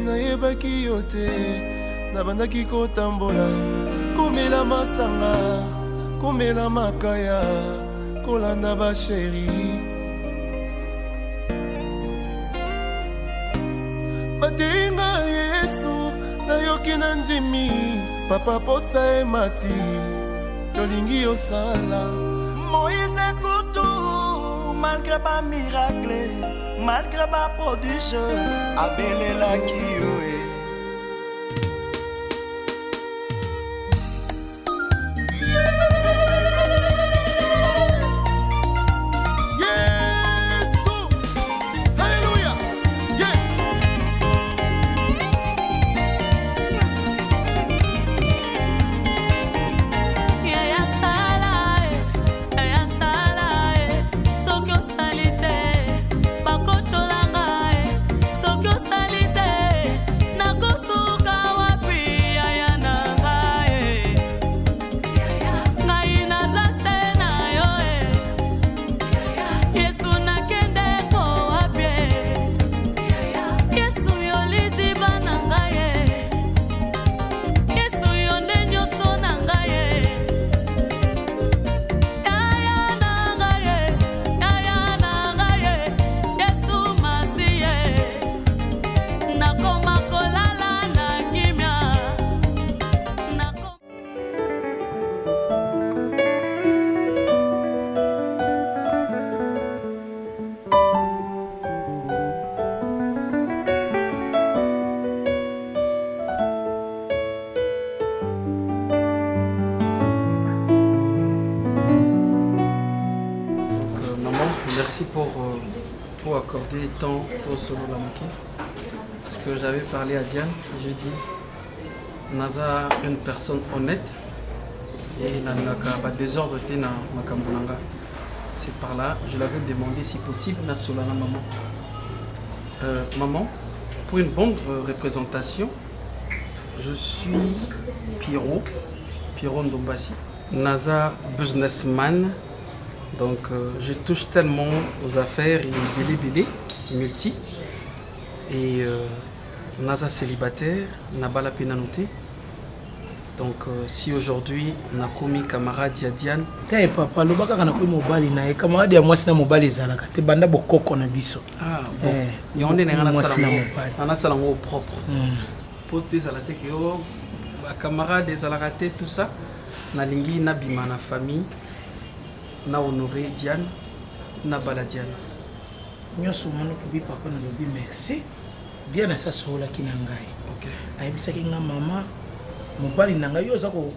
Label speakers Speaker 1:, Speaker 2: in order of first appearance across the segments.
Speaker 1: nayebaki yo te nabandaki kotambola komela masanga komela makaya kolanda basheri batenga Yesu nayoki na ndimi papa posa emati tolingi osala
Speaker 2: Moïse Kutu malgré ba miracle malgré ba prodige abelelaki yo
Speaker 3: Merci pour accorder le temps pour Solo Lamuki. Parce que j'avais parlé à Diane, j'ai dit Naza une personne honnête et n'a pas désordre na makambulanga. C'est par là, je l'avais demandé si possible na Solana maman. Maman, pour une bonne représentation, je suis Pierrot Ndombasi, Naza businessman. Donc je touche tellement aux affaires et bélé multi et naza célibataire nabala penanoté. Donc si aujourd'hui nakomi camarade ya Diane
Speaker 4: te papa lobaka kana ko mobali na camarade ya mwasi na mobali zalaka te banda bokoko na biso
Speaker 3: bon yonde na ngana sala ngo propre pour te salate que yo camarade zalaka te tout ça na lingi na bima na famille na honoré Diane na bala Diane
Speaker 4: nyoso mano ko papa na lobi merci Diane sa sola kinangai
Speaker 3: OK
Speaker 4: ayebisaki nga mama mobali nanga yo za ko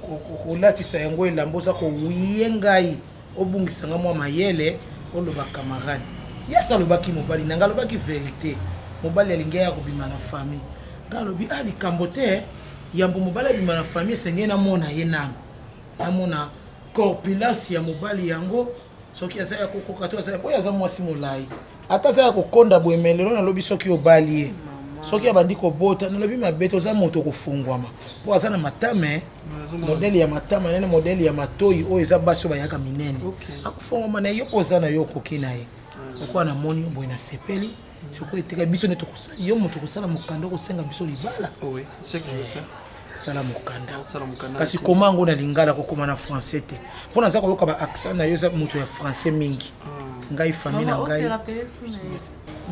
Speaker 4: latisa yango elambo za ko wiyengai obungisa nga mwa mayele oloba camarade yasa lobaki mobali nanga lobaki vérité mobali alingi ya ko bima na famille ngalobi ali kambote yambo mobali bima na famille senge na mona yenanga na mona corpulence ya mobali yango soki azaya kokoka to azaya ko yaza mwasi molai ata za kokonda boemelelo na lobi soki obali soki abandi ko bota na lobi mabeto za moto kofungwama po azana matame modeli ya matama nene modeli ya matoi o eza baso bayaka minene akufungwama na yo pozana yo kokina ye okwa na moni boy na sepeli soko eteka biso ne tokosa yo moto kosala mukando ko senga biso libala
Speaker 3: oui c'est ce que je veux faire
Speaker 4: sala mukanda kasi komango na lingala ko koma na français te pona za ko ba accent na yo za moto ya français mingi ngai famille na ngai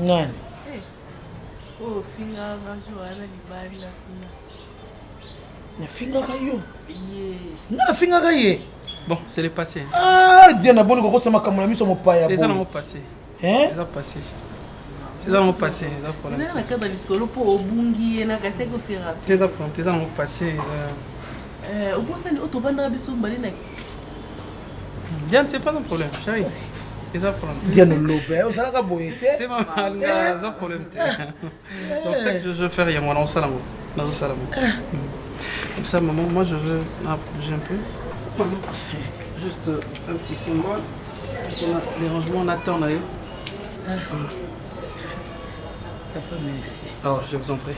Speaker 4: ngani
Speaker 5: oh finga nga joana libali la kuna
Speaker 4: na finga ka yo ngana finga ka ye
Speaker 3: bon c'est le passé
Speaker 4: ah Diana boni ko kosama kamula miso mopaya
Speaker 3: bon c'est ça le passé c'est ça passé juste c'est ça le passé ça pour
Speaker 5: na ka dans solo pour obungi na ka seko sera
Speaker 3: c'est ça le passé
Speaker 5: au bout ça ni auto vendre biso mbali na
Speaker 3: bien c'est pas un problème chérie c'est ça problème
Speaker 4: Diana lobe o sala ka boyete
Speaker 3: c'est pas mal ça problème donc c'est que je veux faire il y a moi dans salon comme ça maman moi je veux bouger un peu juste un petit symbole les rangements on attend là
Speaker 4: merci.
Speaker 3: Alors, je vous en prie.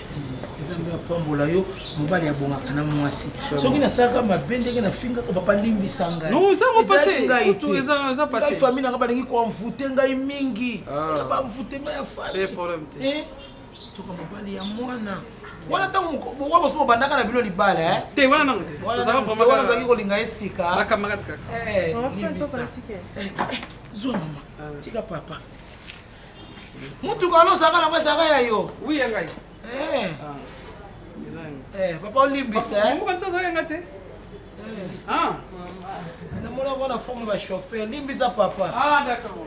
Speaker 4: Ezambe apambola yo mobali ya bonga kana mwasi. Soki na saka mabende ke na finga ko papa limbi sanga.
Speaker 3: Non, ça va passer. Tout ça passer.
Speaker 4: Famille na ba lingi ko mfute ngai mingi. Ba mfute ma ya famille.
Speaker 3: C'est problème.
Speaker 4: Soka mobali ya mwana. Wana tango wa boso bandaka na bino libala eh.
Speaker 3: Te wana nango te.
Speaker 4: Wana zaki kolinga esika.
Speaker 3: Ba camarade kaka.
Speaker 5: On observe pas pratique.
Speaker 4: Zo mama. Tika papa. Mutu kalo saka na basaka ya yo.
Speaker 3: Oui yangai.
Speaker 4: Papa olimbisa eh.
Speaker 3: Mo kansa za yanga te.
Speaker 4: Namona bona forme ba chauffeur limbisa papa.
Speaker 3: D'accord.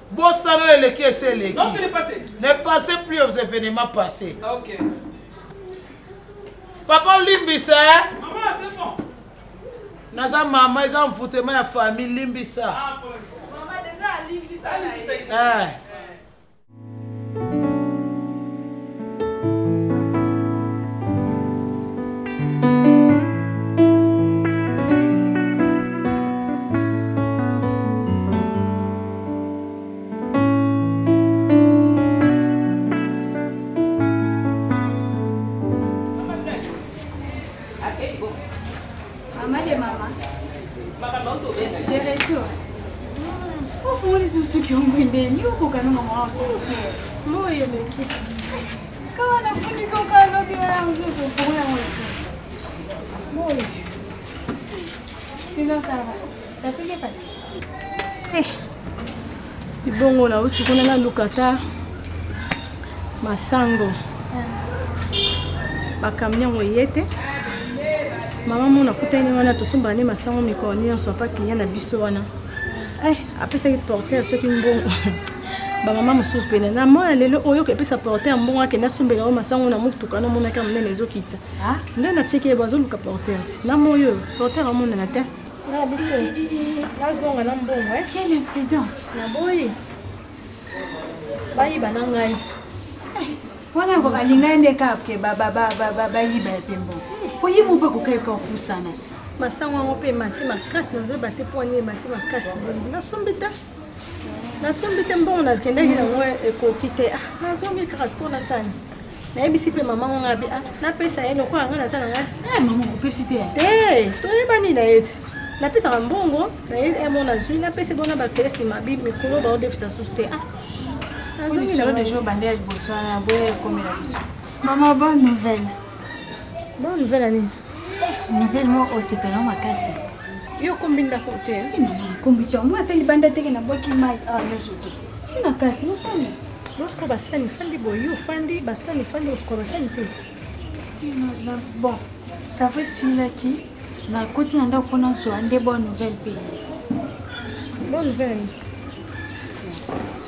Speaker 4: Bossa no eleki esele.
Speaker 3: Non, c'est passé.
Speaker 4: Ne passez plus aux événements passés.
Speaker 3: OK.
Speaker 4: Papa limbisa eh.
Speaker 3: Maman, c'est bon.
Speaker 4: Naza mama eza mfutema ya famille limbisa.
Speaker 5: Maman déjà limbisa.
Speaker 6: Susu kiongwende ni uko kana mama wa supe. Moyo le. Kana funiko kana kia uzo kuona mweso. Moyo. Sinon ça va. Ça s'est bien passé.
Speaker 7: Ibongo na uchi kuna na lukata masango. Bakamnyango yete. Mama mona kutani wana tosomba ne masango mikoni en soit pas client na biso wana. Après ça il portait ce qui bon ba mama mususu pena na moi lelo oyo ke pesa porter mbongo akenda sombela o masango na mutu kana mona ka mnene ezokita nda na tike bazo luka porter na moyo porter mona na te na biko na zonga na mbongo
Speaker 6: Quelle imprudence.
Speaker 7: na boyi bayi banangai
Speaker 6: Wana ko balinga ndeka ke ba yiba pembo. Po yimu ba ko kai ka kusana.
Speaker 7: masango ngo pe mati makasi na zo bate poignet mati makasi bongo na sombite mbongo na kenda hina ngo ekokite na zombi krasko na sani na ebisi pe mama ngo ngabi na pesa yelo kwa ngana sana nga
Speaker 6: Maman ko pesite.
Speaker 7: to yebani na yeti na pesa mbongo na yeli mona zui na pesa bona bakse sima bi mikolo ba odefisa suste
Speaker 6: On est sur des jours bandés Botswana boye comme la biso.
Speaker 8: Maman, bonne nouvelle.
Speaker 7: bonne nouvelle ani
Speaker 8: Nouvelle moi au sepelon makasi.
Speaker 7: yo kombinda kote
Speaker 6: Maman, kombito moi fait banda teke na boki mai lesoto. Tina kati no sani.
Speaker 7: losko basani fandi boyo fandi basani fandi losko basani te
Speaker 6: Bon, ça fait si là qui na koti nda kona so ande bonne nouvelle pays.
Speaker 7: bonne nouvelle ani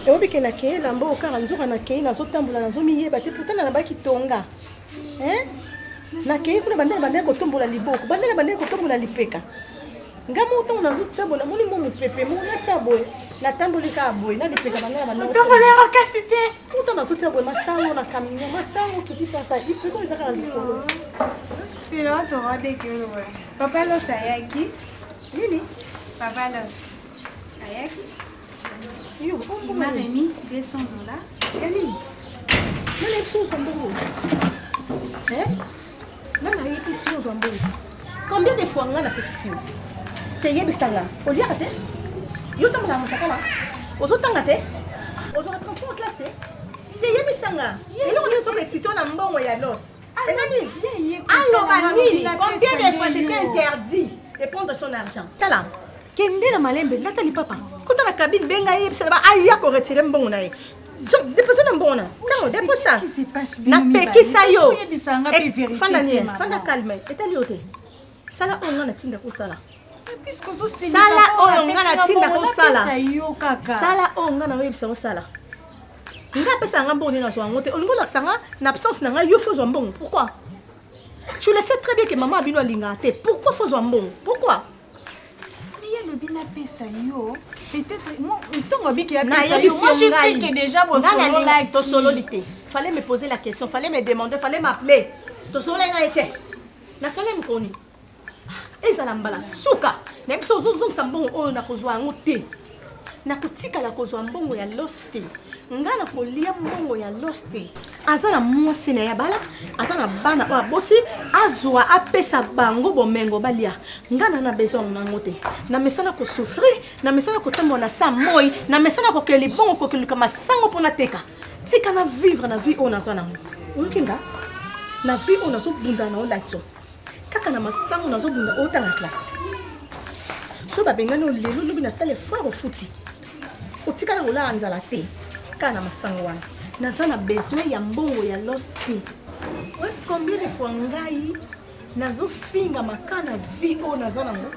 Speaker 7: eobi ke na kei lambo okara nzoka na kei nazotambola nazomiyeba te pourtant na baki tonga na kei kuna bandele kotombola liboko bandele kotombola lipeka ngamo ntango nazotia boye namoni mo mopepe mo natia boye natamboli kaka boye na lipeka bandele
Speaker 6: Tombole makasi te.
Speaker 7: pourtant nazotia boye masango na camion masango kiti sasa ipeko eza kaka likolo
Speaker 6: Pero to va de que lo. Papa los ayaki.
Speaker 7: nini
Speaker 6: Papa los ayaki.
Speaker 7: yo
Speaker 6: Il m'a remis $200.
Speaker 7: yanini nana yebisi ozwa mbongo nana yebisi ozwa mbongo combien de fois nga napekisi yo teyebisanga oliaka te yo tambola motakala ozotanga te ozwaka transport classe te teyebisanga eloko nyonso okesito na mbongo ya los eza nini aloba nini combien de fois j'étais interdit de prendre son argent tala kende na malembe natali papa kota na cabine benga yebisana ba aya koretire mbongo na ye déposé na mbongo na tango dépose ça
Speaker 6: Qu'est-ce qui se passe?
Speaker 7: napekisa yo
Speaker 6: Fanda
Speaker 7: fanda calme etali yo te sala oyo nga natinda kosala
Speaker 6: puisque zo c'est
Speaker 7: sala oyo nga natinda kosala
Speaker 6: yo kaka.
Speaker 7: sala oyo nga naoyebisa kosala nga apesa nga mbongo nde nazwa yango te olingi olakisa nga na absence na nga yo fozwa mbongo pourquoi tu le sais très bien que maman abino alingaka te pourquoi fozwa mbongo pourquoi
Speaker 6: le bina pesa yo peut-être moi ntongo biki ya
Speaker 7: na
Speaker 6: pesa yo moi je sais que déjà vos solo like
Speaker 7: to solo lité fallait me poser la question fallait me demander fallait m'appeler to solo nga été na solo mkoni ezala mbala suka na biso ozozongisa mbongo oyo nakozwa yango te nakotikala kozwa mbongo ya los te nga nakolia mbongo ya los te aza na mwasi na ya bala aza na bana oyo aboti azwa apesa bango bomengo balia nga na besoin nango te na mesana kosouffrir na mesana kotambola na sa moi na mesana kokeli bongo kokeluka masango mpona teka tika na vivre na vie on naza nango oyokinga na vie on nazobunda na olakso kaka na masango nazobunda otanga classe so babengani olelo lobi na sale frère ofuti otika na kolala nzala te kaka na masango wana naza na besoin ya mbongo ya los te combien de fois ngai nazofinga maka na vie oyo naza nango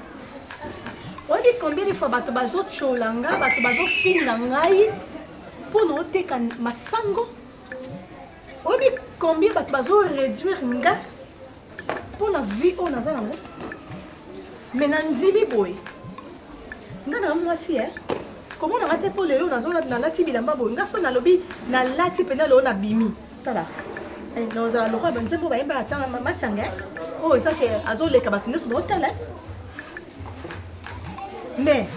Speaker 7: oyebi combien de fois bato bazochola nga bato bazofinga ngai mpo na oteka masango oyebi combien bato bazoréduire nga mpo na vie oyo naza nango me na ndimi boye nga na mwasi komona nga te mpo lelo nalati bilamba boye nga so nalobi nalati mpena lelo na bimi tala nozala lokwa banzembo bayemba atanga matanga oyo ezake azoleka bato nyonso baotala mais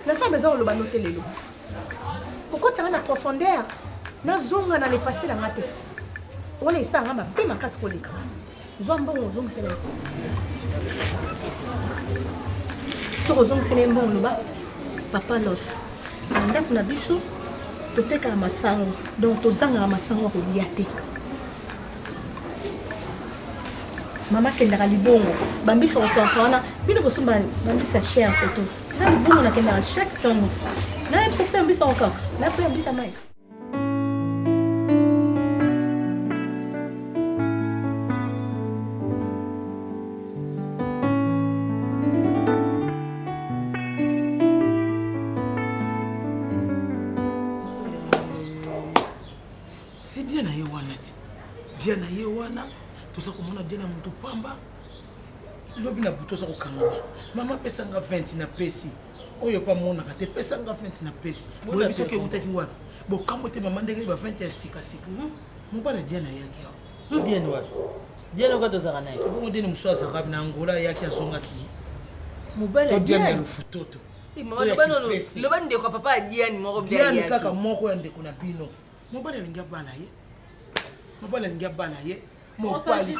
Speaker 7: naza besoin oloba no te lelo okotanga na profondeur nazonga na lepase na nga te wana esanga mabe makasi koleka zwa mbongo ozongisela soki ozongisela mbongo loba papa los na ndako na biso totekaka masango donc tozangaka masango ya kolia te mama kendaka libongo bambisa kotonka wana bino kosomba bambisa cher koto na libongo nakendaka chaque ntongo nayebisa kupe yambisa encore nape yambisa mai
Speaker 4: c'est bien na ye wana ti bien na ye wana toza komona bien na moto pamba lobi na buto oza kokangama mama pesanga 20 na pesi oyo pa monaka te pesanga 20 na pesi boyebi soki eutaki wapi bokambo te mama ndenge ba 20 ya sikasika mobala dia na yaki awa
Speaker 5: bien wapi bien oka tozaka naye
Speaker 4: bongo ndeni mosu azaka na angola yaki azongaki
Speaker 5: mobala
Speaker 4: dia ya lufutoto
Speaker 5: loba ndeko papa adiani moko
Speaker 4: bien kaka moko ya ndeko na bino mobala lingi abana ye mobala lingi abana ye mobali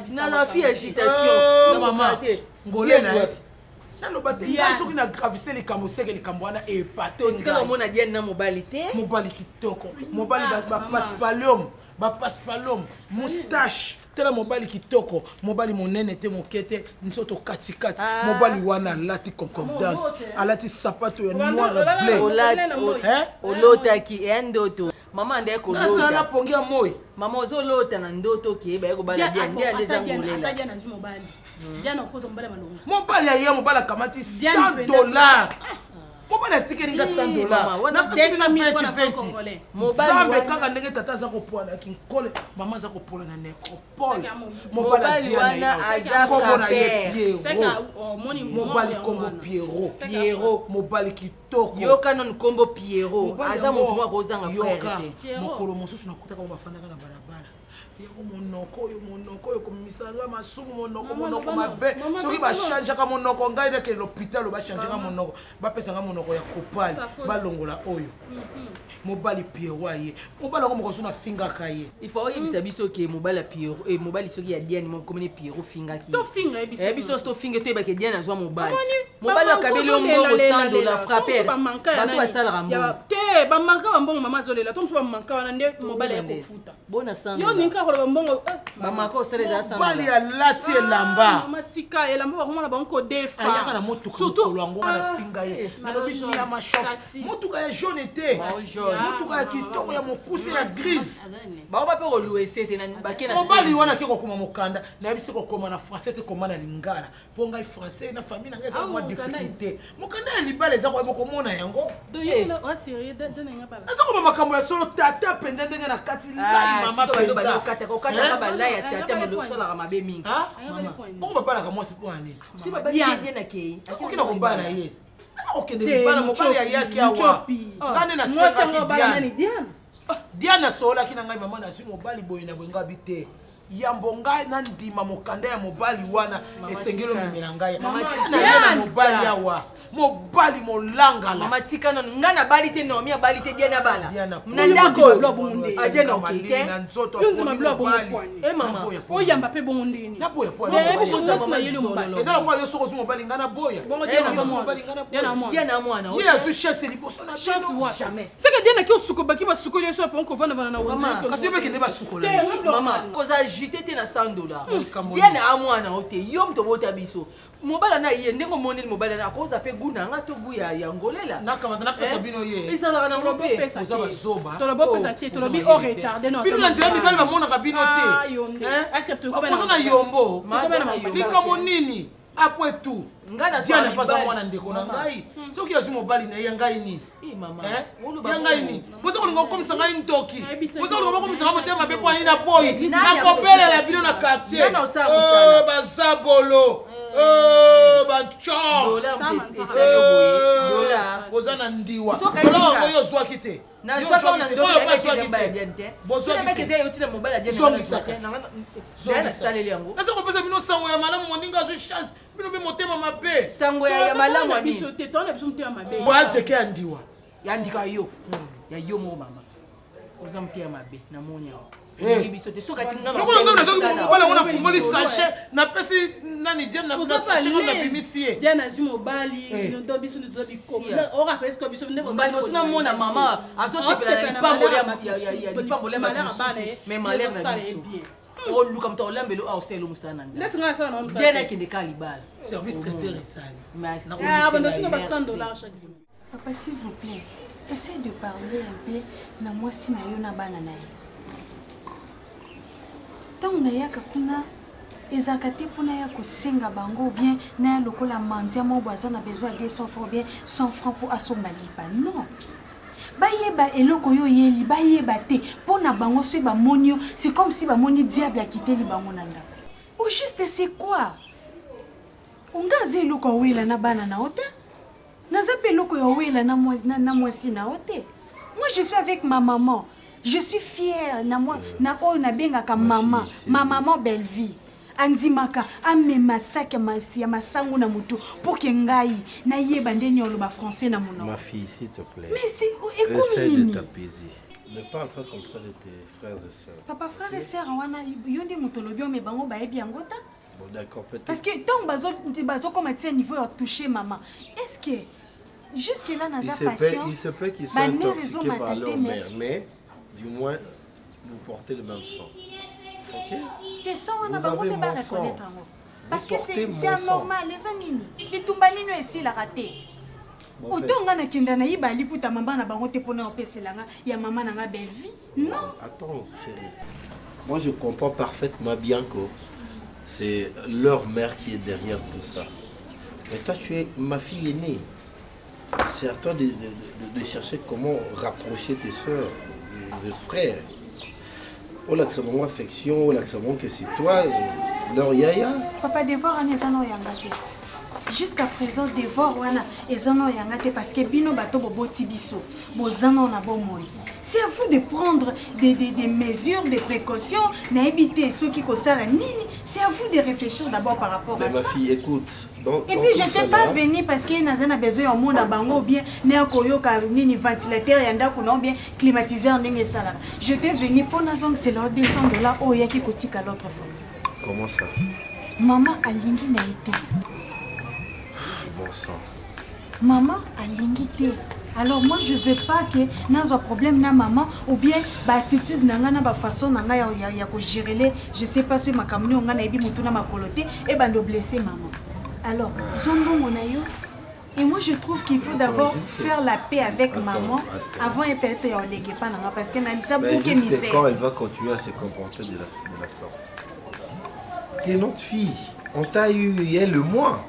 Speaker 5: na la fille agitation
Speaker 4: mama ngole na ye naloba te ngai soki na gravise likambo seke likambo wana epate
Speaker 5: otikala omona diane na mobali te
Speaker 4: mobali kitoko mobali bapaspalom moustache tala mobali kitoko mobali monene te moke te nzoto katikati mobali wana alati concordance alati sapato ya noir bleu
Speaker 5: olotaki eya ndoto mama nde
Speaker 4: kolota na pongia moi
Speaker 5: mama ozolota na ndoto ke ba ekobala diane ndiane ndeza ngolela
Speaker 4: mobali aye mobali akamati $100 mobali atikeli nga $100 napesizambe kaka ndenge tata aza kopona kinkole mama aza kopona na necropole mobali wana aza ye mobali kombo Pierrot mobali kitoko
Speaker 5: yoka non kombo Pierrot aza moto mwa kozanga frère te
Speaker 4: mokolo mosusu nakutaka bafandaka na balabala yango monoko oyo komisanga masumu monoko mabe soki bachangeaka monoko ngai neke l'hôpital bachangeka monoko bapesanga monoko ya kopali balongola oyo mobali Pierrot ye mobali yango moko so nafingaka ye
Speaker 5: il faut oyebisa biso ke mobali ya Pierrot mobali soki ya diane moko komene Pierrot fingaki biso tofinga toyebake diane azwa mobali akabeli yo mbongo $100 frapper bato basalaka mbongo
Speaker 7: te bamanka bambongo mama azolela to mosu bamanka wana nde mobali ya kofuta
Speaker 5: bona $100
Speaker 7: yo ninka koloba mbongo
Speaker 5: bamaka osaleza $100
Speaker 4: mobali alati elamba
Speaker 7: mama tika elamba bakomona bango kodefa
Speaker 4: ayaka na motuka mokolo yango wana finga ye nalobi ya mashofe motuka ya jaune te motuka ya kitoko ya mokuse ya grise
Speaker 5: bao bape kolua sete bake na
Speaker 4: mobali wana ke kokoma mokanda nayebisi kokoma na français te koma na lingala mpo ngai français na famille na ngai eza mwa difficulté mokanda ya libala eza koyeba komona yango naza koma makambo ya solo tata pende ndenge na kati lai mama
Speaker 5: okataka balai ya tata modosolaka mabe mingi
Speaker 4: ongo babalaka mwasi mpo ya nini okina kobala ye okende libala mobali ayaki awa ngane na sekaki diane asolaki na ngai mama nazwi mobali boye na boye ngabi te yambo ngai nandima mokanda ya mobali wana esengeli omemela ngai na mobali awa mobali molanga la
Speaker 5: mama tika non ngana bali te Naomi abali te Diana bala
Speaker 7: na ndako
Speaker 5: Diana okite
Speaker 4: na nzoto
Speaker 7: yo nzima blo bongo
Speaker 5: mama
Speaker 7: oyamba pe bongo ndeni
Speaker 4: na boya ezala kwa yo soko mobali ngana boya
Speaker 5: Diana mwana
Speaker 4: ye azu chasse liboso na
Speaker 5: jamais
Speaker 7: c'est que Diana ki osuko baki basuko yeso pe onko vana na
Speaker 4: wonza kasi be kende basukola
Speaker 5: mama koza agité te na $100 Diana amwana ote yo mto bota biso mobala na ye ndenge moneli mobala na koza pe guna nga to guya ya ngolela
Speaker 4: nakama na pesa bino ye
Speaker 5: ezala na mope
Speaker 4: oza bazoba
Speaker 7: to lo pesa te to lo bi au retard de no
Speaker 4: bino na nzela mibali bamona ka bino te
Speaker 7: est-ce que tu ko
Speaker 4: koza na yombo
Speaker 5: yombo
Speaker 4: likambo nini après tout
Speaker 5: ngana
Speaker 4: Diana paza mwana ndeko na ngai soki azu mobali na ye ngai ni ya ngai ni moza kolinga kokomisa ngai ntoki moza kolinga kokomisa ngai motema be po ani na boyi nakobelela bino na quartier baza bolo bancho boza na ndiwa oyo ozwaki te naza kopesa bino sango ya malamu moninga azwi chance bino mpe motema mabe
Speaker 5: sango ya malamu
Speaker 4: boyajeke ya ndiwa
Speaker 5: yandika yo ya yo moko mama oza motema mabe na moni awa biso te soki ati
Speaker 4: mobala ngo nafungoli sachet napesi nani Diane na sachet ngo nabimisi ye
Speaker 7: Diane azwi mobali ndo biso ndo
Speaker 5: mobali mosi namona mama azosepela na lipambolo ya bato mosusu me malere na biso oluka moto olambelo aosala mosala na Diane akende ka libala
Speaker 4: service traiteur esali
Speaker 8: Papa, s'il vous plaît, essaie de parler un peu na mwasi na yo na bana na ye. Tant na yaka kuna ezaka te mpona ya kosenga bango bien na ya lokola mandia moko aza na besoin ya 200 francs bien 100 francs mpo asomba lipa non bayeba eloko yo yeli bayeba te mpona bango soki bamoni yo c'est comme si bamoni diable akiteli bango na ndako au juste c'est quoi onga aza eloko awela na bana na yo te naza mpe eloko ya awela na mwasi na yo te moi je suis avec ma maman. Je suis fière na moi na oyo na bengaka maman, ma maman belle vie. Andimaka amema saka ya masango na mutu pour que ngai na yeba ndeni oloba français na mono.
Speaker 9: Ma fille, s'il te plaît.
Speaker 8: Mais c'est écoute
Speaker 9: essaie de t'apaiser. Ne parle pas comme ça de tes frères et sœurs.
Speaker 8: Papa, frère et sœur wana yonde mutolobi o me bango ba ebi ngota.
Speaker 9: Bon d'accord, peut-être.
Speaker 8: Parce que tant bazo comme à niveau à toucher maman. Est-ce que jusque là naza patient?
Speaker 9: Il se peut qu'ils soient intoxiqués par leur mère, mais du moins, vous portez le même sang. Ok?
Speaker 8: Tes sangs, on a pas reconnaître. Parce que c'est anormal, les amis. Les tumbanino ici, la raté. Autant on a qui n'a pas eu pour ta maman, n'a pas eu pour nous passer là, il y a maman n'a belle vie. Non.
Speaker 9: Attends, chérie. Moi, je comprends parfaitement bien que c'est leur mère qui est derrière tout ça. Mais toi, tu es ma fille aînée. C'est à toi de chercher comment rapprocher tes soeurs. Des frères. Oh là que c'est mon affection, oh là que c'est mon que c'est toi, leur yaya.
Speaker 8: Papa devoir en ezano yangate. Jusqu'à présent devoir wana ezano yangate parce que bino bato bobo tibiso, bozano na bomoy. C'est à vous de prendre des mesures, des précautions, na éviter ceux qui kosala nini. C'est à vous de réfléchir d'abord par rapport à ça.
Speaker 9: Ma fille, écoute.
Speaker 8: Et puis je n'étais pas venue parce qu'il y a besoin de monde à bango bien né koyoka ni ventilateur yanda kuna bien climatiseur ndenge sala. Je t'ai venu pour nazong c'est leur $200 au yaki kotika l'autre fois.
Speaker 9: Comment ça?
Speaker 8: Maman alingi na été.
Speaker 9: Bon sang.
Speaker 8: Maman alingi té. Alors moi je veux pas que n'a un problème na maman ou bien ba attitude nanga na ba façon nanga ya ko gérer je sais pas si ma kamuni on a ebi mutu na makoloté et bando blesser maman. Alors, et moi je trouve qu'il faut d'abord faire la paix avec maman avant de peut-être en léguer pas parce que même ça beaucoup de misère.
Speaker 9: Quand elle va continuer à se comporter de la sorte. Tu es notre fille. On t'a eu hier le mois.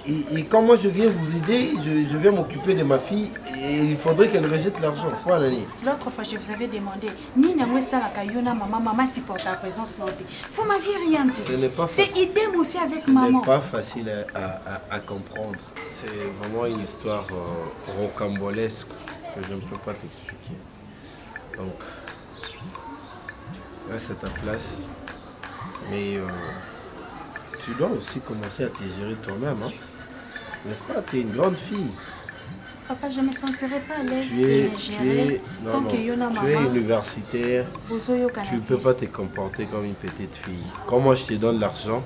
Speaker 9: Et quand moi je viens vous aider, je viens m'occuper de ma fille et il faudrait qu'elle rejette l'argent. Quoi, Nani?
Speaker 8: L'autre fois, je vous avais demandé, ni n'a ça la kayona maman supporte la présence non. Vous m'aviez rien dit. C'est idem aussi avec maman.
Speaker 9: Ce n'est pas facile à comprendre. C'est vraiment une histoire rocambolesque que je ne peux pas t'expliquer. Donc, reste à ta place. Mais tu dois aussi commencer à te gérer toi-même. Hein? N'est-ce pas? Tu es une grande fille.
Speaker 8: Papa, je ne me sentirais pas à l'aise
Speaker 9: Tu es universitaire. Tu ne peux pas te comporter comme une petite fille. Quand moi je te donne l'argent,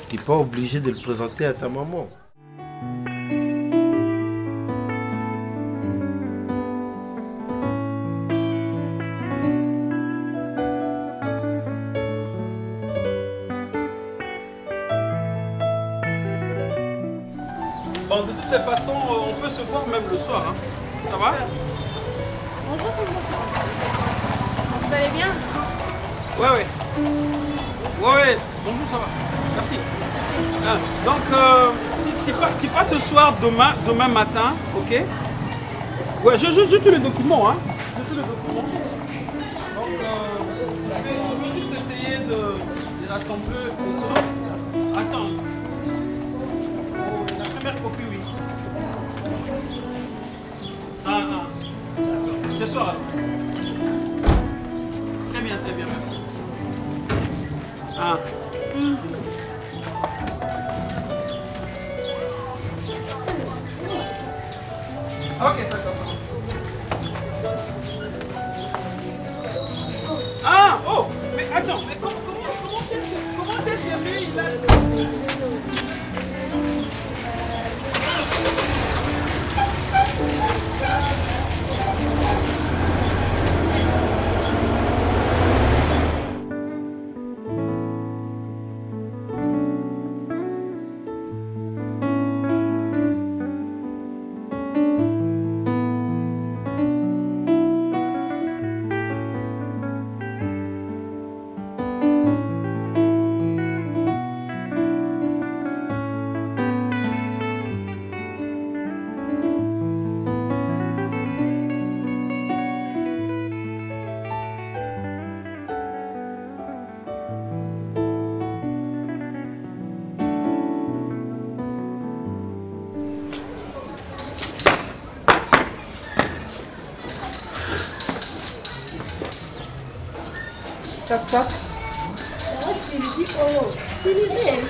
Speaker 9: tu n'es pas obligé de le présenter à ta maman.
Speaker 3: Bon, de toutes les façons, on peut se voir même le soir. Hein. Ça va?
Speaker 6: Bonjour, vous allez bien?
Speaker 3: Ouais. Bonjour, ça va. Merci. Donc, si pas ce soir, demain matin, ok? Ouais, j'ai tous les documents, hein. J'ai tous les documents. Donc, je vais juste essayer de rassembler les autres. Attends. La première copie, oui. Ce soir, alors. Très bien, merci. Ok, d'accord. Oh, mais attends, mais comment est-ce que lui, il a...
Speaker 7: Tac. Oh, Sylvie, oh. Sylvie.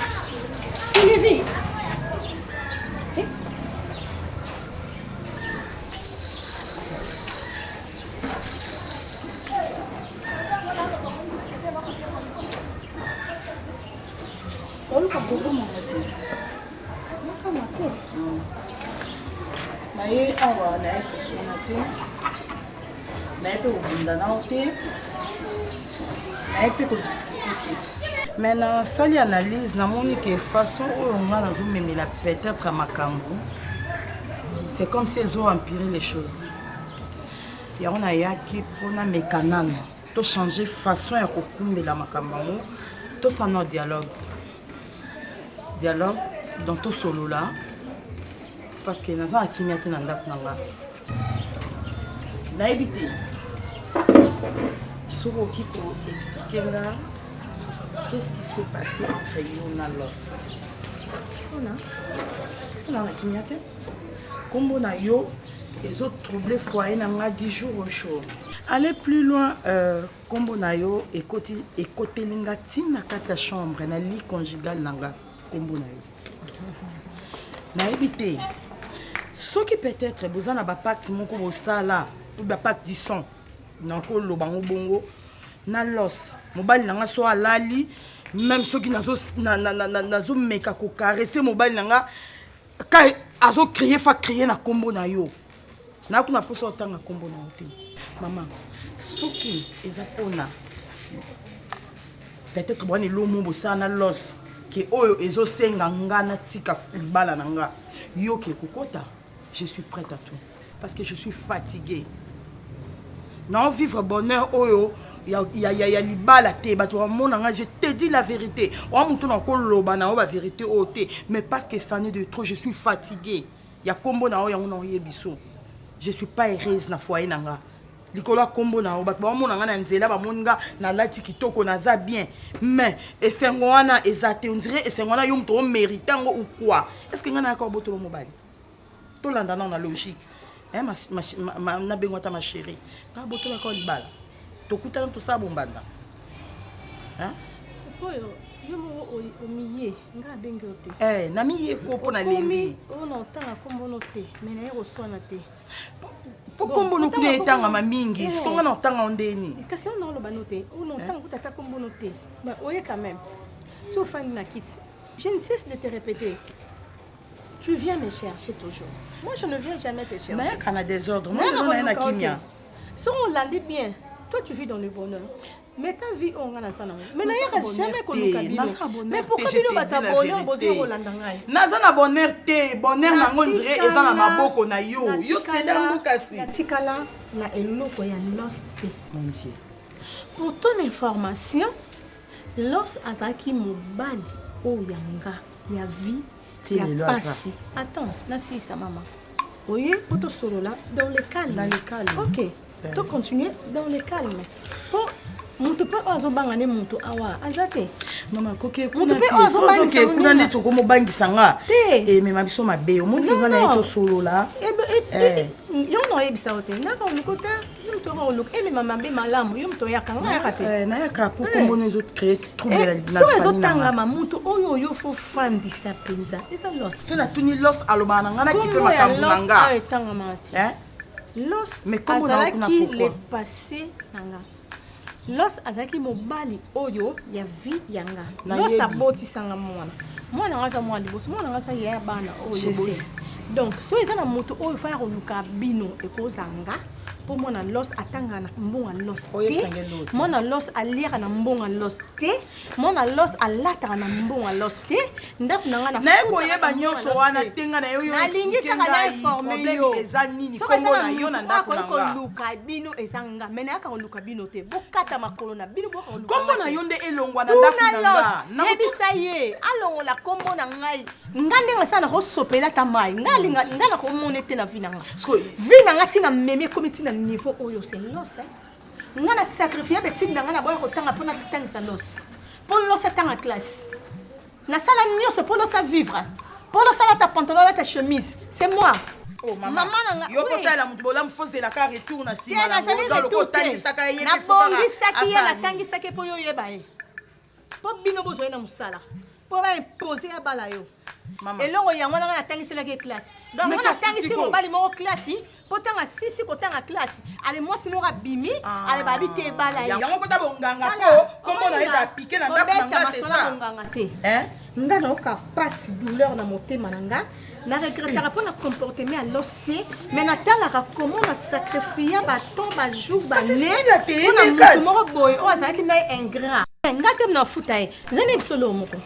Speaker 10: naye awa naye kosona te naye mpe kobunda nao te naye mpe kodiskute te me nasali analyse namoni ke façon oyo nga nazomemela peut-être makambo c'est comme si ezoempirer les choses yango nayaki mpona mekanano tochange façon ya kokundela makambo yango tosana dialogue donc tosolola parce que naza na kimia te na ndako na nga nayebi te soki oki koexplike nga qu'est-ce qui s'est passé entre yo na los mpona na kimia te kombo na yo ezotrouble foyer na nga 10 jours au jour aller plus loin kombo na yo ekoteli nga ntina kati ya chambre na lit conjugal na nga kombo na yo nayebi te soki peut-être boza na bapacte moko bosala ou bapacte dison nakoloba ngo bongo na los mobali na nga so alali même soki nazomeka kokarese mobali na nga ka azokrie fa crie na kombo na yo nakuna mposa otanga kombo na yo te mama soki eza mpona peut-être bwani lomo bosala na los ke oyo ezosenga nga natika libala na nga yo ke kokota je suis prête à tout parce que je suis fatiguée non vivre bonheur oyo ya libala te bato bamona nga je te dis la vérité oya moto na koloba na yo bavérité oyo te mais parce que ça n'est de trop je suis fatiguée ya kombo na yo yango na oyebi biso je suis pas heureuse na foyer na nga likolo ya kombo na yo bato bamona nga na nzela bamoni nga nalati kitoko naza bien mais esengo wana eza te on dirait esengo wana yo moto omérite yango ou quoi est ce que nga nayaka obotolo mobali tolanda na logique nabengwa ata machéri nga botolaka libala tokutana tosala bombanda
Speaker 6: sikoyo
Speaker 7: omiye nga bengi ote
Speaker 10: namiye ko mpo na lembi
Speaker 7: ono otanga kombono te me naye koswana te
Speaker 10: po kombono kuna etangama mingi sikonga na otanga ndeni
Speaker 7: kasi ono oloba no te ono otanga kuta ata kombono te oye quand même tu ofandi na kiti je ne cesse de te répéter tu viens me chercher toujours moi je ne viens jamais te chercher
Speaker 10: mais kana désordre moi je na kimia
Speaker 7: si on landit bien toi tu vis dans le bonheur. Mais ta vie, on a ça. Mais il n'y a jamais connu Kabilo. Mais pourquoi tu n'as pas bonheur,
Speaker 10: Naza na bonheur te, bonheur na ngondire eza na maboko na yo. Yo c'est dans Lukasi.
Speaker 7: Tikala na eloko ya lost te. Mon Dieu. Pour ton information, lost azaki mobali o yanga ya vie ya passé. Attends, na si sa maman. Oye, poto solo là dans le calme.
Speaker 10: Dans le calme.
Speaker 7: OK. Tu continues dans le calme. Pour Mutu pe ozobanga ne mutu awa azate
Speaker 10: mama koke kuna ke kuna neto ko mobangisa nga me mabiso mabe omonti nga na eto solo la
Speaker 7: yo no ebisa ote na ko mukota yo mto ko look me mama be malamu yo mto yakanga yakate
Speaker 10: na yaka pour kombono zo créer trouble
Speaker 7: na famille so tanga mamutu oyo yo fo fan disapinza esa lost
Speaker 10: so na tuni lost aloba na nga na kipe makambu nga
Speaker 7: tanga mati lost mais comment na kuna pourquoi le passé nanga Los azaki mobali oyo ya vie yanga. Los aboti sanga mwana. Mwana ngaza mwana liboso, mwana ngaza ya bana oyo bosi. Donc, so ezana moto oyo fa ya koluka bino ekozanga. Po mwana los atanga na mbonga los te. Mwana los aliaka na mbonga los te. Mwana los alata na mbonga los te. Ndaku nanga na.
Speaker 10: Na koyeba nyonso wana tenga na yo yo.
Speaker 7: Nalingi kaka na informer yo.
Speaker 10: Eza nini kombo na yo na ndaku nanga.
Speaker 7: Ko luka bino ezanga. Mena aka luka bino te. Bokata makolo na bino boko luka.
Speaker 10: Kombo na yo nde elongwa na ndaku nanga.
Speaker 7: Na yebisa ye. Alongo la kombo na ngai. Ngande ngasana ko sopela ta mai. Ngalinga ngala ko monete na vinanga. Vina ngati na meme komiti na niveau oyo c'est los ngana sacrifier betine ngana boya ko tanga pona tangisa los pour los tanga classe na sala nyonso pour los vivre pour los sala ta pantalon ta chemise c'est moi
Speaker 10: oh maman yo ko sala mutu bola mfonse la ka retour na sima na ngo ko tangisa ka yebe
Speaker 7: na bongisa ki ya tangisa ke po yo yeba e po bino bozo na musala po ba imposer ya bala yo elongo yango na tangisela ke classe donc on a tangisi mobali moko classe potanga sisi kotanga classe ale mosi moko bimi ale babi te bala
Speaker 10: yango kota bonganga ko kombo na eza piquer na ndako na c'est ça
Speaker 7: bonganga te nga na oka passe douleur na motema nanga na regrettera pour na comportement à l'hostie mais na tanga ka comment na sacrifier ba ton ba jour ba né on a moko boy o azaki na ingrat ngate na futai zane solo moko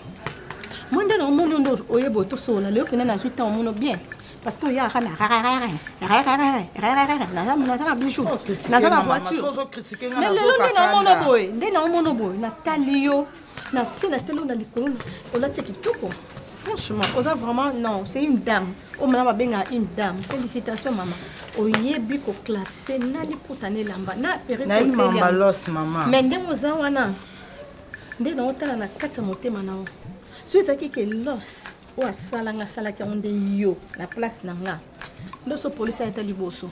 Speaker 7: monde na monde ndo oyebo to sola le kena na suite en mono bien parce que ya kana na ça bijou na ça voiture mais le ndé na mono boy na talio na sena telo na likolo on a tiki toko franchement oza vraiment non c'est une dame o mama benga une dame félicitations maman oyebi ko classer na li potane lamba na période
Speaker 10: na los maman
Speaker 7: mais ndemo za wana ndé na otala na kata motema na so ezaki ke los o asalanga salaki onde yo na place na nga loso police ayeta liboso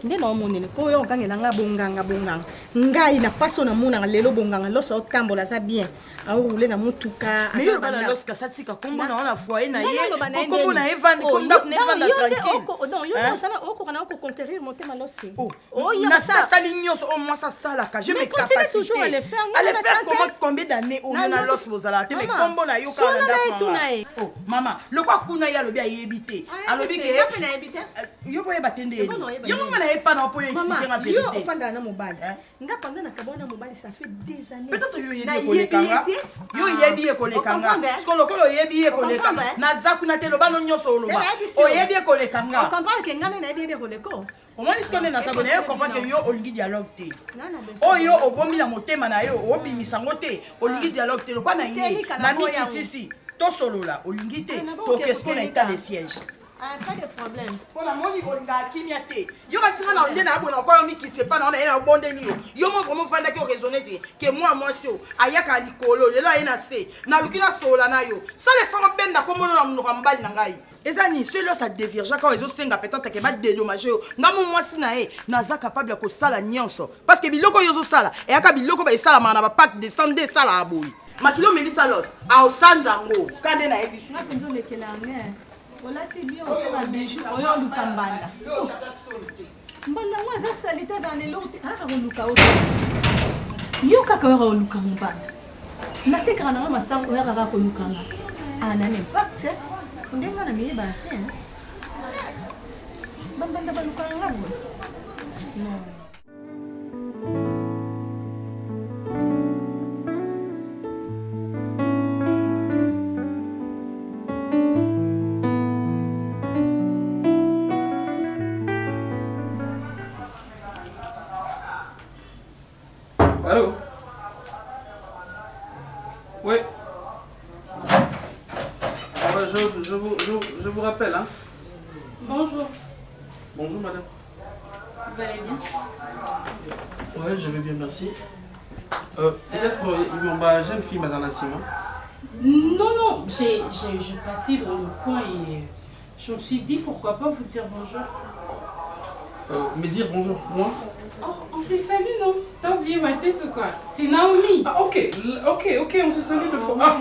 Speaker 7: nde na omonene po yo okangela nga bonganga ngai na paso na mona lelo bonganga loso otambola za bien aoule na mutuka
Speaker 10: mais yo bana loska satika kombo na ona foyer na ye kombo na evand kondak ne vanda tranquille
Speaker 7: non yo sana oko kana oko conquérir motema loste
Speaker 10: oh na ça salignoso au moins ça salaka je me capacité
Speaker 7: toujours à le faire
Speaker 10: combien d'années on na los bozala te mais kombo na yo kana ndako oh maman le kwa kuna ya lobi ayebite alobi ke yo boye batende yo mama na epa na po expliquer la vérité
Speaker 7: yo fanda na mobali nga panda na kabona mobali ça fait des années
Speaker 10: peut-être yo yebi ko lekanga yo yebi ko lekanga sko lokolo yebi ko lekanga na zakuna te lobano nyoso loba o yebi ko lekanga
Speaker 7: on comprend que ngana na yebi ko leko
Speaker 10: au moins ce qu'on est dans sa bonne comprend que yo olingi dialogue te o yo obombi na motema na yo obimisa ngote olingi dialogue te lokwa na ye na mikitisi to solo la olingi te to qu'est-ce qu'on a état les sièges
Speaker 7: pas de problème.
Speaker 10: Pour la moni on a kimiate. Yo ka tima na ndena abona ko mi kite pa na na bonde ni yo. Yo mo vraiment fanda ki raisonner que moi sio ayaka likolo lelo ayena se na lukina sola na yo. Ça les femmes ben na kombo na munoko mbali na ngai. Ezani ceux-là ça diverge quand ils ont senga peut-être que ba dédommager yo. Na mo mwasi na e naza capable ko sala nyonso parce que biloko yo zo sala e aka biloko ba sala mana ba pack de sande sala aboyi. makilo melisa los aosanza yango kande na yebi
Speaker 7: nga mpenza olekela yango olati bien otiaka bijou oyo oluka mbanda mbanda yango eza salite eza lelo aka koluka oyo yo kaka oyaka koluka mbanda natekaka nanga masango oyaka kaka kolukanga ana n'impact ndenge nga na miyeba te bambanda balukanga nga boye non.
Speaker 3: Allô? Oui. Je vous rappelle, hein?
Speaker 6: Bonjour.
Speaker 3: Bonjour, madame.
Speaker 6: Vous allez bien?
Speaker 3: Oui, je vais bien, merci. Peut-être, j'ai une fille, madame Simon.
Speaker 6: Non, j'ai passé dans le coin et je me suis dit pourquoi pas vous dire bonjour.
Speaker 3: Me dire bonjour, moi?
Speaker 6: Oh, on s'est salué, non? T'as oublié ma tête ou quoi? C'est Naomi.
Speaker 3: Ah, ok, on s'est salué de fois. Ah.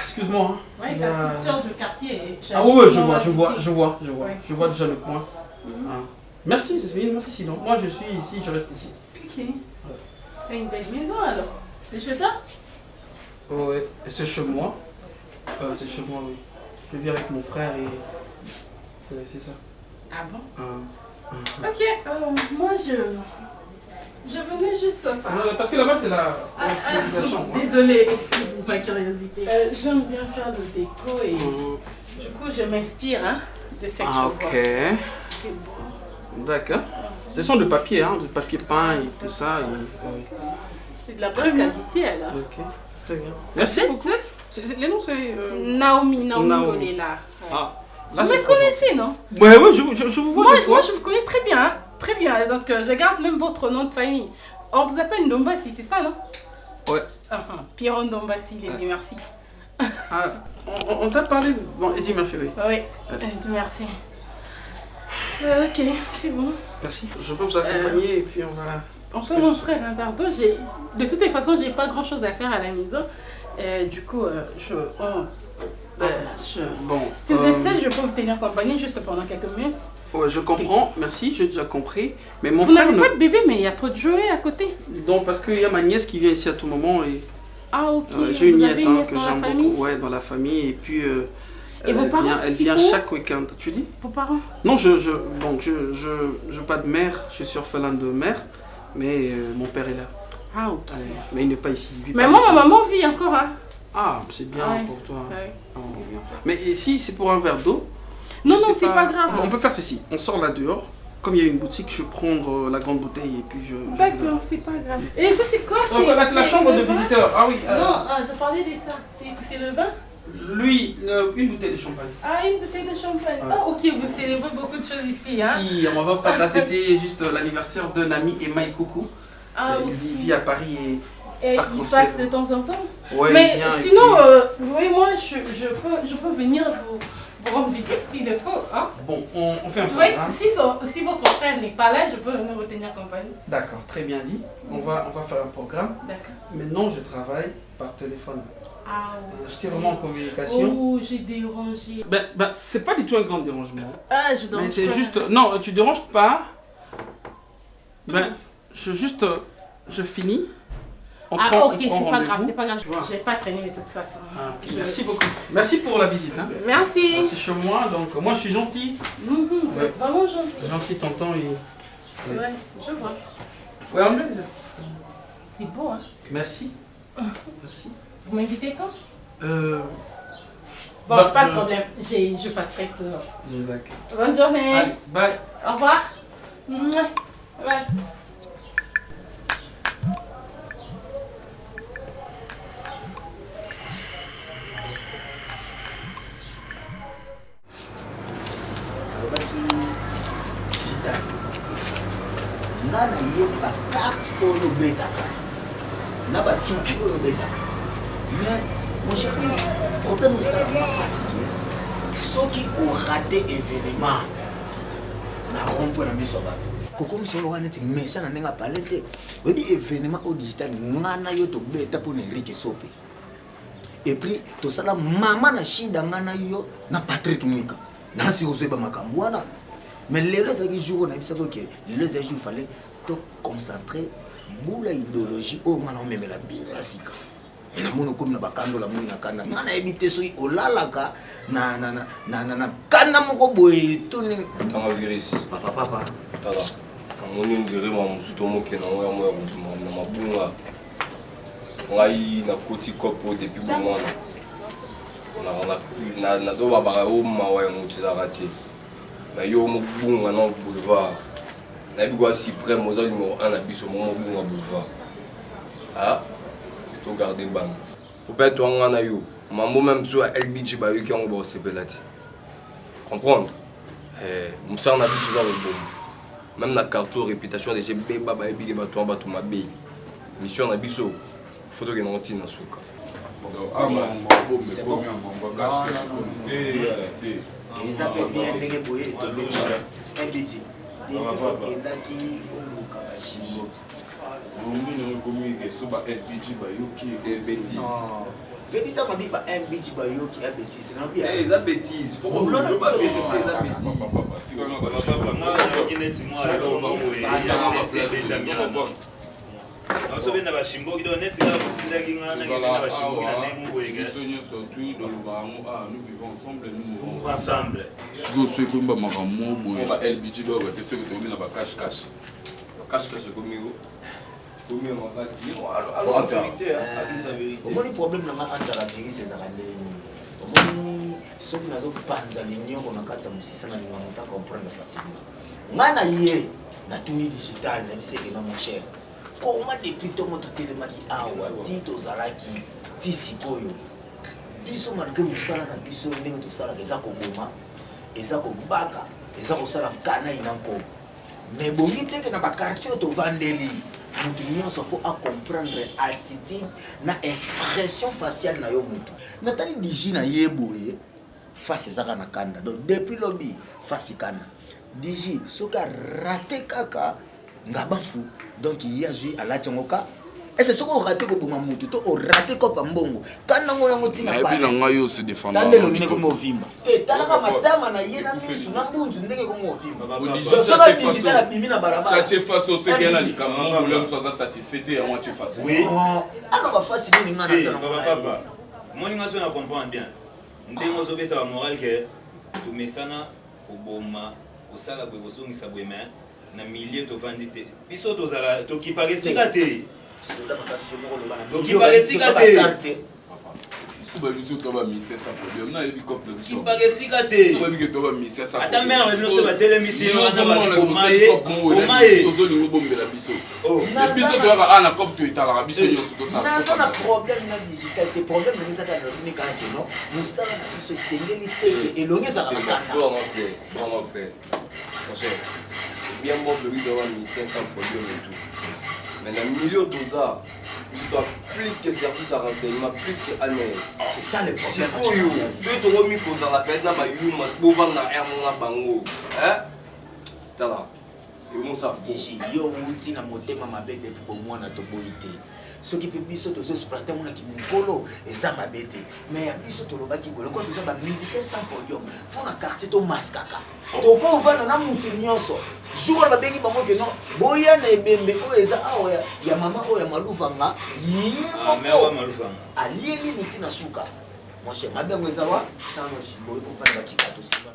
Speaker 3: Excuse-moi. Hein.
Speaker 6: Ouais, la petite soeur de quartier.
Speaker 3: Ah ouais, je vois. Ouais. Je vois déjà le coin. Ah. Merci, sinon. Moi, je suis ici, je reste ici.
Speaker 6: Ok. T'as une belle maison alors? C'est chez toi?
Speaker 3: Ouais, c'est chez moi. C'est chez moi, oui. Je vis avec mon frère et c'est ça.
Speaker 6: Ah bon? Ok, moi je venais juste
Speaker 3: parce que là-bas c'est la chambre.
Speaker 6: Désolée, excusez ma curiosité. J'aime bien faire le déco et du coup je m'inspire de cette chose.
Speaker 3: Ok.
Speaker 6: C'est beau.
Speaker 3: D'accord. Ce sont de papier, de papier peint et tout ça.
Speaker 6: C'est de la bonne qualité alors.
Speaker 3: Ok, très bien. Merci beaucoup. Les noms c'est...
Speaker 6: Naomi Kolela.
Speaker 3: Ah.
Speaker 6: Là, vous me connaissez, non?
Speaker 3: Ouais, je vous vois.
Speaker 6: Moi, je vous connais très bien, très bien. Donc, je garde même votre nom de famille. On vous appelle Ndombassi, c'est ça, non?
Speaker 3: Ouais.
Speaker 6: Pierre Ndombassi, Eddie Murphy.
Speaker 3: Ah, on t'a parlé... Bon, Eddie Murphy, oui.
Speaker 6: Oui, Eddie Murphy. Ok, c'est bon.
Speaker 3: Merci. Je peux vous accompagner et puis on va...
Speaker 6: Enfin, mon frère, pardon, de toutes les façons, j'ai pas grand-chose à faire à la maison. Du coup,
Speaker 3: bon,
Speaker 6: si vous êtes seul, je peux vous tenir compagnie juste pendant quelques minutes.
Speaker 3: Ouais, je comprends, merci, j'ai déjà compris. Mais mon
Speaker 6: vous
Speaker 3: frère...
Speaker 6: n'avez pas de bébé, mais il y a trop de jouets à côté.
Speaker 3: Non, parce qu'il y a ma nièce qui vient ici à tout moment. Et,
Speaker 6: ah, ok.
Speaker 3: j'ai une nièce,
Speaker 6: que
Speaker 3: j'aime beaucoup. Ouais, dans la famille. Et puis,
Speaker 6: et vos parents,
Speaker 3: elle vient chaque week-end. Tu dis?
Speaker 6: Vos parents?
Speaker 3: Non, je pas de mère, je suis orphelin de mère, mais mon père est là.
Speaker 6: Ah, ok.
Speaker 3: Mais il n'est pas ici.
Speaker 6: Mais moi, ma maman vit encore, hein.
Speaker 3: Ah, c'est bien pour toi.
Speaker 6: Ouais.
Speaker 3: Oh. Mais ici, c'est pour un verre d'eau.
Speaker 6: Non, c'est pas grave.
Speaker 3: On peut faire ceci. On sort là dehors. Comme il y a une boutique, je prends la grande bouteille et puis je...
Speaker 6: D'accord, c'est pas grave. Et ça, c'est quoi?
Speaker 3: C'est la chambre de visiteur. Ah oui.
Speaker 6: Non, je parlais de ça. C'est le vin?
Speaker 3: Lui, une bouteille de champagne.
Speaker 6: Ah, une bouteille de champagne.
Speaker 3: Ouais.
Speaker 6: Oh, ok, vous célébrez beaucoup de choses ici, hein?
Speaker 3: Si, on va faire ça. C'était juste l'anniversaire d'un ami, Emma Coucou.
Speaker 6: Ah,
Speaker 3: il vit à Paris et
Speaker 6: il passe de temps en temps.
Speaker 3: Ouais,
Speaker 6: mais
Speaker 3: vient,
Speaker 6: sinon, oui, moi, je peux venir vous rendre visite s'il le faut. Hein?
Speaker 3: Bon, on fait un peu.
Speaker 6: Ouais, si votre frère n'est pas là, je peux venir vous tenir compagnie.
Speaker 3: D'accord, très bien dit. On va faire un programme.
Speaker 6: D'accord.
Speaker 3: Maintenant, je travaille par téléphone.
Speaker 6: Ah oui.
Speaker 3: Je suis vraiment en communication.
Speaker 6: Oh, j'ai dérangé.
Speaker 3: Ben, c'est pas du tout un grand dérangement.
Speaker 6: Ah, je dérange.
Speaker 3: Mais c'est juste... Non, tu déranges pas. Ben, je finis.
Speaker 6: Ok, c'est pas grave, c'est pas grave. Je vais pas traîner de toute façon.
Speaker 3: Ah, okay. Merci beaucoup. Merci pour la visite. Hein.
Speaker 6: Merci.
Speaker 3: C'est chez moi, donc moi je suis gentil.
Speaker 6: Ouais. Vraiment gentil.
Speaker 3: Gentil tonton et...
Speaker 6: Ouais, je vois.
Speaker 3: Ouais, on est.
Speaker 6: C'est beau, hein.
Speaker 3: Merci. Merci.
Speaker 6: Vous m'invitez quand?
Speaker 3: Bon,
Speaker 6: c'est pas de problème. Je passerai tout.
Speaker 3: D'accord.
Speaker 6: Bonne journée.
Speaker 3: Allez, bye.
Speaker 6: Au revoir. Bye.
Speaker 11: nga nayeba carte oyo obetaka na batuki oyo obetaka mais mon cher problème esala makasi soki orate événement na rompo na miso ya bato Comme si on était méchant, on n'a pas parlé. Oui, événement au digital, on a eu tout bête pour Enrique Sope. Et puis, tout ça, la maman na shida ngana yo na Patrick Mwika. Na si osé ba makamwana. Mais les jours, on a dit que les jours, il fallait te concentrer sur l'idéologie. Oh, on même la binasika. Et na mono comme na bakando la mono na kanda. Ngana ebité so olalaka na kanda moko boy tuni.
Speaker 12: Dans le virus.
Speaker 11: Papa.
Speaker 12: Tala. On est dirait mon sutomo ke na wa mo na mabunga. Ngai na koti kopo depuis bon na do baba o mawa mutu za raté. Mais yo mo bunga na boulevard. Na bi quoi si près mo za numéro 1 na biso mo bunga boulevard. Ah, to garder ban. Pour pas toi ngana yo. Mambo même sur LBG ba yo ki on bo sepelati. Comprendre? Moussa na biso za le bon. Même na carte réputation de GB baba ebi ke ba to ba to mabe. Mission na biso. Faut que nous tenions souka.
Speaker 11: C'est bon. Ils avaient bien débrouillé de l'autre. Un bêtis. Des qui
Speaker 13: nous vivons ensemble, nous ensemble. Si vous souhaitez que nous va LBG, vous allez se retrouver dans la cache-cache.
Speaker 12: Cache-cache comme nous. Comme nous, on va dire. En vérité, à la vérité.
Speaker 11: Au moins, le problème, c'est que la vérité, c'est que ceux qui n'ont pas de l'union, on a quatre musiciens, on a comprendre facilement. On a yé, na tout digital, même si c'est mon cher. Comment depuis tout le monde télémaki awa, tito zalaki, tisikoyo. Biso malgré musala na biso ndenge to sala eza ko boma, eza ko baka, eza ko sala kana inanko. Mais bongi te que na ba quartier to vandeli. Mutu nyonso faut à comprendre attitude na expression faciale na yo mutu. Natali diji na yeboye face ezaka na kanda. Donc depuis lobby face kanda. Diji soka raté kaka ngabafu. Donc il y a joué à la Tchongoka. Et c'est ce qu'on a raté comme Mamoutou, on a raté comme Mbongo. Quand on a dit
Speaker 13: que c'est défendu.
Speaker 11: Tant de l'on comme Ovimba. Et tant que madame a yé na misu na mbunzu ndenge comme Ovimba. Ça digital a bimi na baraba.
Speaker 13: Tchatché face au secrétaire du Cameroun, vous l'homme soit satisfait et à moitié face.
Speaker 11: Oui. Ah non, face il n'y a pas ça.
Speaker 14: Papa, moi je ne comprends bien. Ndenge ozobeta wa moral que to mesana ko boma ko sala ko songisa bwema. Na milieu to vandite biso to zala to ki paresika te to ki paresika te
Speaker 13: suba biso to ba mise sa problème na yebi cop de
Speaker 14: ki paresika te
Speaker 13: suba bi to ba mise sa
Speaker 14: ata mère le biso ba tele mise wana ba omaye
Speaker 13: ozo lingo bombela biso biso to ba ana cop to itala biso yo to sa
Speaker 11: na ça na problème na digital te problème na ça ka ni ka ke no musala na biso sengeli te elongeza ka kanda
Speaker 12: vraiment clair bien bon de lui d'avoir mis 500 produits et tout. Mais dans le milieu de ça, tu dois plus que service à renseignement, plus que année.
Speaker 11: C'est ça le problème.
Speaker 12: C'est pour vous. Ceux qui ont mis pour ça, la peine, na ba yu ma pour vendre na air mon bango. Hein? T'as là. Et moi ça
Speaker 11: fou. Yo uti na motema mabe depuis pour moi na to boité. Ce qui peut biso to se splatter on a qui mukolo et ça ma bête. Mais biso to loba ki bolo quand tu as musicien sans podium. Faut na quartier to maskaka. To ko va na mutu nyonso. Jour ba bengi bango ke non. Boya na ebembe o eza awa ya mama o ya malufanga.
Speaker 14: Ah mais wa malufanga.
Speaker 11: Alieni muti na suka. Mon cher mabe ngeza wa tano shibo ko fa ba tika to siba.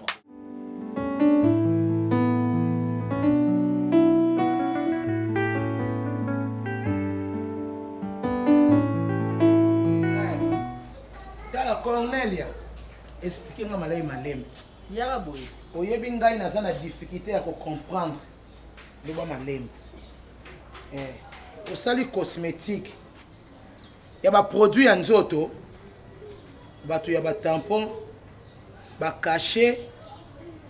Speaker 4: Cornelia, expliquez-moi malay malem.
Speaker 5: Yaba boy.
Speaker 4: Oyebi ngai naza na difficulté à comprendre. Loba malem. Osali cosmétique. Yaba produit ya nzoto. Bato yaba tampon, ba cachet,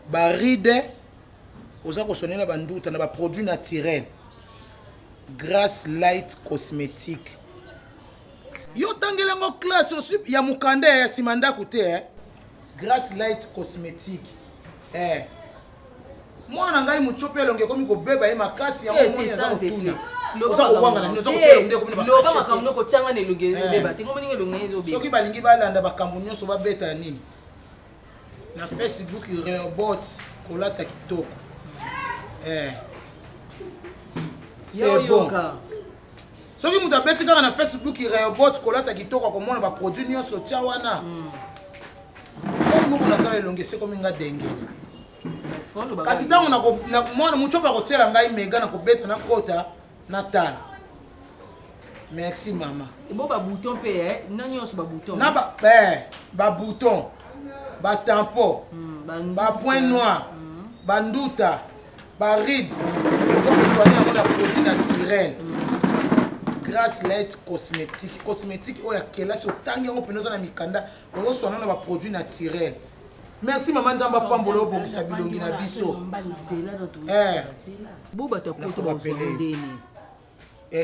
Speaker 4: ba ride. Oza ko sonela ba nduta na ba produit naturel. Grass Light Cosmétique. Yo tangela ngo classe aussi ya mukande ya simanda kote Grass Light Cosmétique. mwana ngai muchope elonge komi kobeba ye makasi
Speaker 5: Eh,
Speaker 4: yango
Speaker 5: t'es
Speaker 4: moni
Speaker 5: sans
Speaker 4: aza
Speaker 5: effet.
Speaker 4: kotuna
Speaker 5: Loba
Speaker 4: oza kowanga na
Speaker 5: makambo.
Speaker 4: nini oza
Speaker 5: Eh,
Speaker 4: kopela nde komi
Speaker 5: loba makambo kotianga na elonge ezobeba te ngomoni elonge ezobeba
Speaker 4: soki balingi balanda bakambo nyonso babeta nini na Facebook robot kolata kitoko c'est bon soki moto abeti kaka na Facebook robot kolata kitoko akomona baproduit nyonso tia wana moko nasala elonge se komi nga dengele kasi ntango mwana mochopo akotiela ngai mega na kobeta na kota na tala merci mama
Speaker 5: ebo babouton mpe na nyonso babouton
Speaker 4: na babouton batampon bapoint noir banduta baride oza kosoigne yango na produit naturel grâce light cosmétique oyo akelasi otangi yango mpena oza na mikanda ozosoigne na baproduit naturel merci mama nzambe apambola obongisa bilongi na biso
Speaker 5: bo bato apoto bazondeni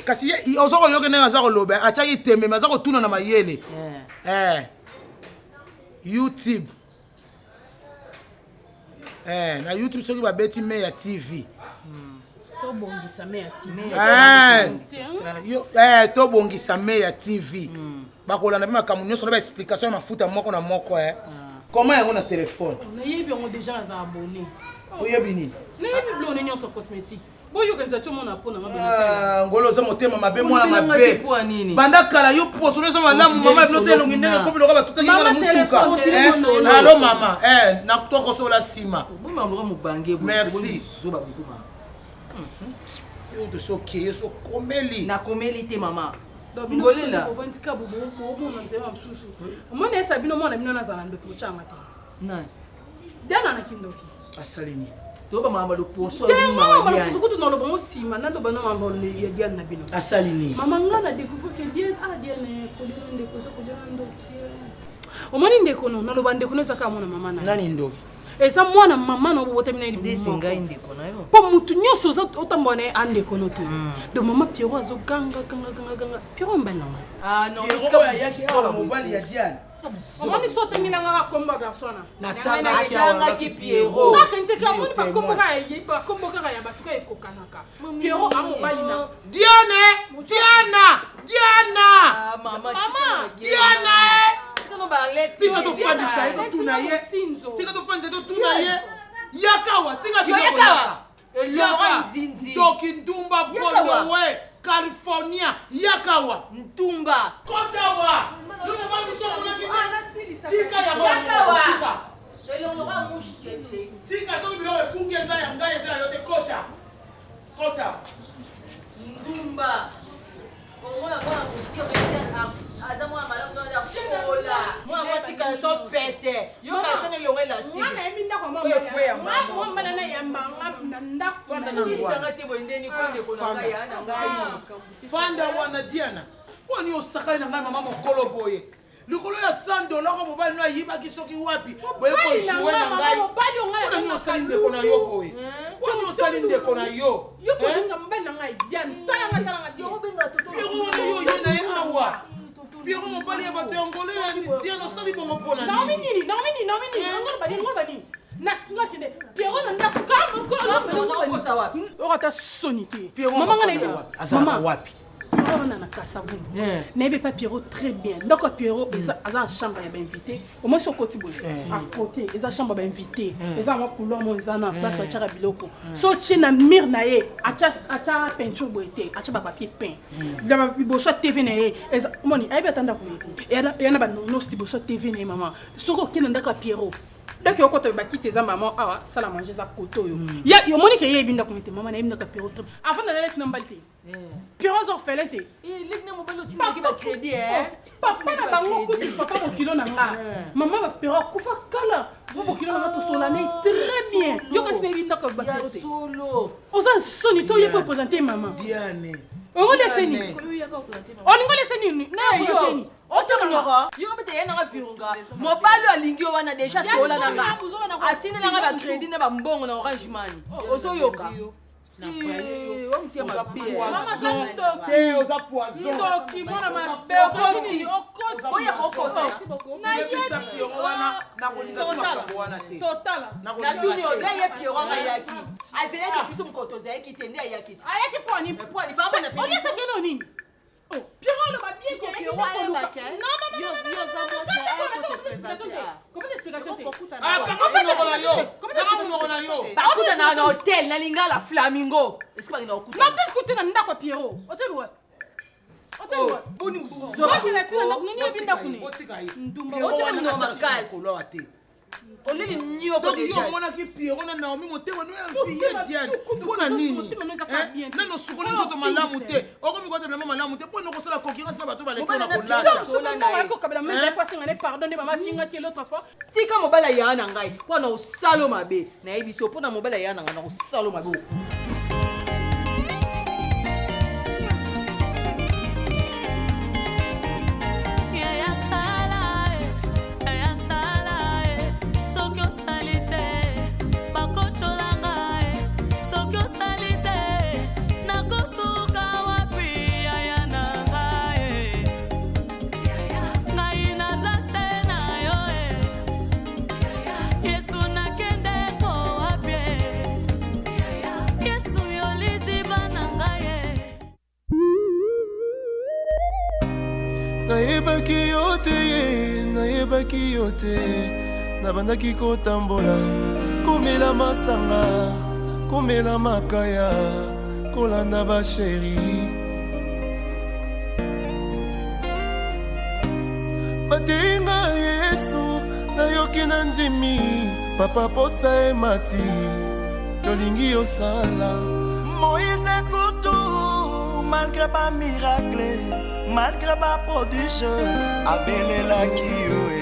Speaker 4: kasi oza koyoka ndenge aza koloba atiaki tememe aza kotuna na mayele youtube na youtube soki babeti meya tv tobongisa meya tv bakolanda mpe makambo nyonso na baexplication ya mafuta moko na moko koma yango na telefone
Speaker 7: nayebi yango deja naza abone
Speaker 4: oyebi nini
Speaker 7: nayebi biloko nyonso cosmétique boyokanisa ti omona mpo
Speaker 4: ngolo oza motema mabe mwana mabe banda kala yo poso eza malamu mama biloko elongi ndenge komi loka batutaki nga na mutuka alo mama tokosola nsima merci yo tosokeye sokomeli
Speaker 5: nakomeli te mama
Speaker 7: ngolela omona esa bino mwana bino nazala ndoki botyanga te dana na kindoki
Speaker 4: asali nini
Speaker 5: toba mama loposo
Speaker 7: kutu na lobongo nsima naloba na mambo ya diane na bino
Speaker 4: asali nini
Speaker 7: mama nga na découvre que diane diane kolela ndeko eza kolela ndoki omoni ndeko no naloba ndeko no ezaka mwana mama na
Speaker 4: nani ndoki
Speaker 7: eza mwana mama na obotami na
Speaker 5: ngai ndeko na yo
Speaker 7: mpo mutu nyonso oza otambola na ye andeko no te do mama piero azoganga piero mbali na ngai
Speaker 4: mobali ya diane
Speaker 7: omoni so otangilanga kombo ya garsona
Speaker 5: natangaki piero
Speaker 7: nzeka omoni bakombo kaka ya bato ka ekokanaka piero amobali na
Speaker 4: diana tika tofandisa ye totuna ye tika tofandisa ye totuna ye yakawa tika toki ndumba bolowe california yakawa
Speaker 5: ntumba
Speaker 4: kotawa tika soki biloko ebungi eza ya ngai eza ya yo te kota
Speaker 5: ndumba omona mwana aza mwana malamu na kola mwana mwasi kala so pete yo kala so nelongo elastique
Speaker 7: mwana yebi ndako mwambala na yambanga na ndako
Speaker 5: isanga te boye ndeni kondeko na ngai ya na ngai
Speaker 4: fanda wana diana wani osakali na ngai mama mokolo boye likolo ya $100 ko mobali no ayibaki soki wapi boye koshue na ngai wani osali ndeko na yo boye wani osali ndeko na yo
Speaker 7: yo kolinga mobali na ngai diana talanga
Speaker 4: yo ye na ye awa Piero mobali ya bato ya ngolo ya diana osali bongo mpona
Speaker 7: naomi nini ngolo bani nakende piero na ndako okata soni te
Speaker 4: mama wapi
Speaker 7: Piero na Kasavu. N'avait pas Piero très bien. Donc Piero a une chambre à invité. Au moins sur côté à côté, ils ont chambre à invité. Ils ont couleur mon zana place à chara biloko. So tchena mir nae, acha peinture boité, acha papier peint. La biboso TV nae, moni ay betanda koyete. Et yana ba no sti boso TV nae maman. Soko kinanda ka Piero. Donc yo koto ba kiti za maman awa sala manger za koto yo. Ya yo moni ke yebinda komite maman na yebinda ka Piero. Avant na lettre nambalite. Piero orphelin te.
Speaker 5: Ligne mobile otina ki ba crédit
Speaker 7: Papa na bango kuti papa mo kilo na nga. Maman ba Piero kufa kala. Bo kilo na to solane très bien. Yo ka sine yebinda ka ba Piero te.
Speaker 5: Solo.
Speaker 7: Oza soni to yebo présenter maman.
Speaker 4: Diane.
Speaker 7: On laisse ni. On laisse ni. Na yo ni.
Speaker 5: Otamanyoko yo bete yena nga virunga mobalo alingi wana deja sola nanga atine nanga ba credit na ba mbongo na Orange Money oso yoka
Speaker 4: oza poison
Speaker 5: natuni obe ye piero anga yaki azelaki biso mokoto ozalaki te nde ayaki poni
Speaker 7: oliesakeno nini Pierrot le m'a bien que Pierrot non
Speaker 5: bakuta na hotel na lingala flamingo est-ce que na okuta
Speaker 7: na peut écouter na ndako Pierrot hotel ouais
Speaker 5: boni
Speaker 7: muzoba kila tina ndako nini ebinda kuni
Speaker 5: ndumba otema no makazi oleli nyo ko
Speaker 4: deja donc yo mona ki Pierrot na Naomi motema no ya fille Diane pona nini nano sukoni nzoto malamu te okomi ko te malamu te pona ko sala concurrence na bato baleki na kolala
Speaker 7: sola na ko kabela mais pas singane pardonner mama finga ki l'autre fois
Speaker 5: tika mobala ya na ngai pona osalo mabe na yebiso pona mobala ya na ngai na osalo mabe
Speaker 1: nayebaki yo te nabandaki kotambola komela masanga komela makaya kolanda basheri batenga yesu nayoki na ndimi papa posa emati tolingi yosala
Speaker 2: Moïse Kutu malgré ba miracle malgré ba prodige abelelaki yo